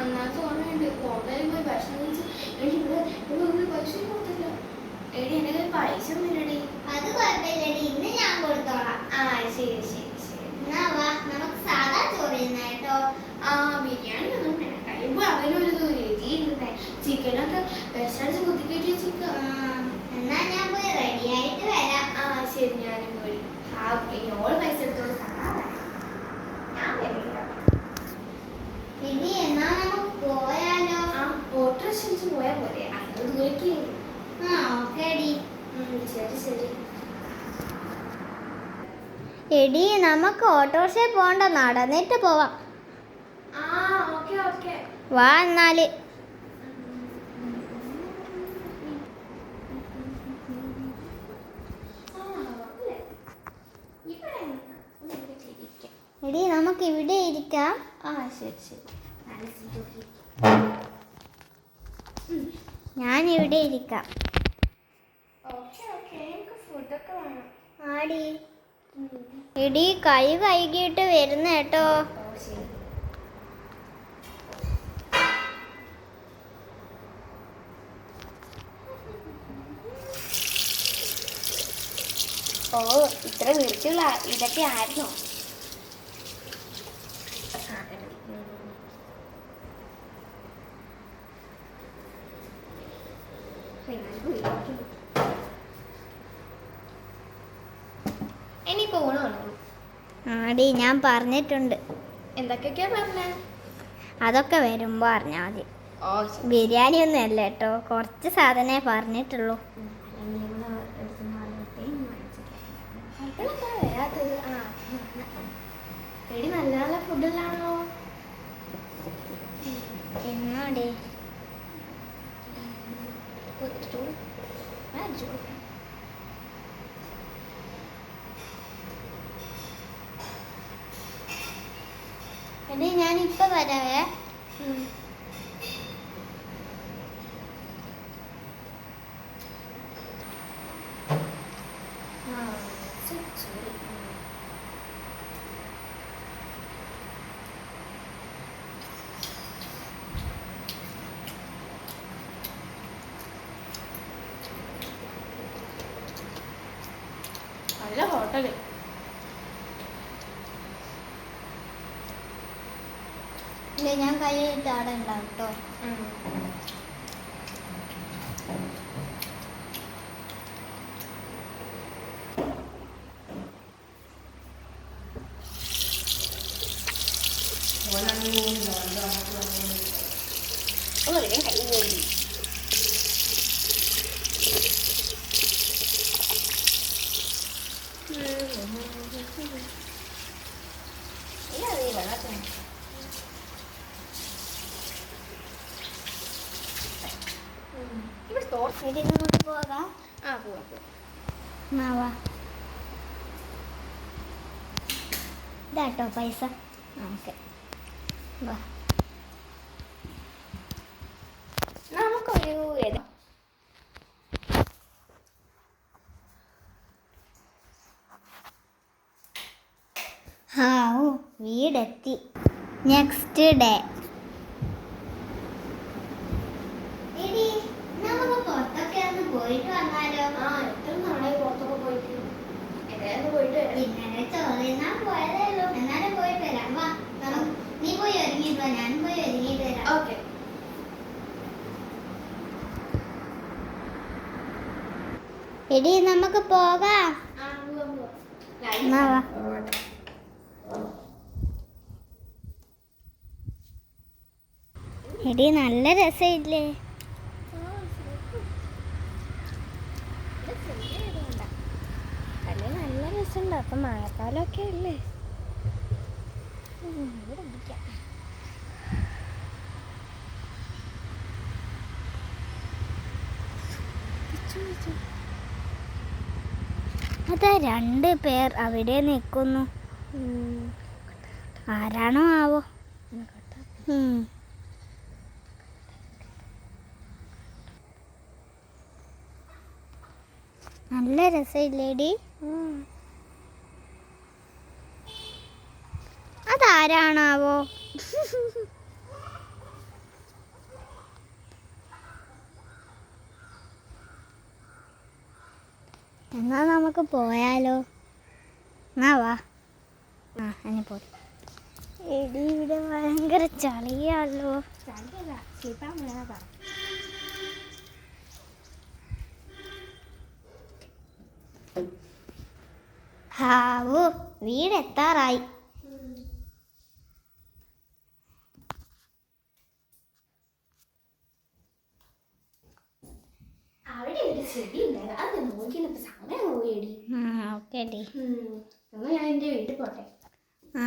അന്നാത്ത ഓർമ്മയുണ്ട്. ഹോട്ടലിൽ പോയി ഭക്ഷണം കഴിച്ച് എനിക്ക് ഇവിടെ ഒരു പൈസ കൊടുത്തില്ല. എടി എൻ്റെ കയ്യിൽ പൈസ ഒന്നുമില്ലടി. അത് കുഴപ്പമില്ലടി, ഇന്ന് ഞാൻ കൊടുത്തോളാം. ശരി ശരി ശരി. എന്നാ വാ, നമുക്ക് സാധാ ചോറ് തിന്നാം കേട്ടോ. ബിരിയാണി ഒന്നും വേണ്ട. കഴിയുമ്പോൾ അതിനൊരു രുചിയുണ്ട്. ചിക്കനൊക്കെ വിഷടിച്ച് കുത്തിക്കയറ്റിയ ചിക്കൻ. എന്നാ ഞാൻ പോയി റെഡി ആയിട്ട് വരാം. ശരി, ഞാനും പോയി. ഓള് പൈസ എടുത്തോളൂ. ഞാൻ വരില്ല. ഇനി എന്നാ നമുക്ക് പോയാലോ? ഓട്ടോറിക്ഷ വിളിച്ച് പോയാൽ പോലെ. അത് ദൂരേക്ക്. ഓക്കേടി. ശരി ശരി. എടി, നമുക്ക് ഓട്ടോറിക്ഷയിൽ പോകണ്ട, നടന്നിട്ട് പോവാം. Okay okay. വാ എന്നാല്. എടി, നമുക്ക് ഇവിടെ ഇരിക്കാം. ശരി ശരി. ഞാൻ ഇവിടെ ഇരിക്കാം. ഫുഡൊക്കെ വേണം. ആടി. എടി, കൈ കഴുകിയിട്ട് വരുന്ന കേട്ടോ. ശരി. ഇത്ര വീഴ്ചയുള്ള ഇതൊക്കെ ആയിരുന്നോ? ഇനിയിപ്പോ ഊണാണോ? ആടി, ഞാൻ പറഞ്ഞിട്ടുണ്ട്. എന്തൊക്കെയൊക്കെയാ പറഞ്ഞേ? അതൊക്കെ വരുമ്പോ അറിഞ്ഞാൽ മതി. ബിരിയാണി ഒന്നും അല്ല കേട്ടോ, കുറച്ച് സാധനമേ പറഞ്ഞിട്ടുള്ളൂ. എടി, നല്ല നല്ല ഫുഡല്ലാണോ? എന്നാടി? എടി, ഞാനിപ്പോ വരാവേ. നല്ല ഹോട്ടല്. ഇല്ല, ഞാൻ കൈയിട്ട് അവിടെ ഉണ്ടാവും കേട്ടോ. കൈ വേണ്ടി. എടി, നമുക്ക് പോകാം. പോവാ. ഇതാട്ടോ പൈസ. ഓക്കെ, വാ. നമുക്കൊരു വീടെത്തി. Next day. നമുക്ക് പുറത്തൊക്കെ ഒന്ന് പോയിട്ട് വന്നാലോ? എത്ര നാളായി പുറത്തൊക്കെ പോയിട്ട്. എവിടെയൊക്കെ പോയിട്ട് വരാം. ഇന്നലെ ചോറിനാ പോയതേ ഉള്ളൂ. എന്നാലും പോയിട്ട് വരാം. വാ, നീ പോയി ഒരുങ്ങിയിട്ട് വാ, ഞാൻ പോയി ഒരുങ്ങിയിട്ട് വരാം. ഓക്കെ. എടി, നമുക്ക് പോകാം. എന്നാ വാ. എടി, നല്ല രസമില്ലേ? നല്ല രസമുണ്ട്. അപ്പം മഴക്കാലമൊക്കെ അല്ലേ. അതാ 2 പേർ അവിടെ നിൽക്കുന്നു. ആരാണോ ആവോ? നല്ല രസമില്ലേടി? അതാരാണാവോ? എന്നാ നമുക്ക് പോയാലോ? എന്നാ വാ. ആ എന്നെ പോയി. എടി ഇവിടെ ഭയങ്കര ചളിയാലോ. ചളിയല്ല, ശില്പാ പറ. ഹാവൂ, വീടെത്താറായി. അവിടെ ഒരു ചെടി ഉണ്ടായിരുന്നു, അത് നോക്കിയപ്പോ സമയം പോയി. Okay D. എന്നാ ഞാൻ എൻ്റെ വീട്ടിൽ പോട്ടെ. ആ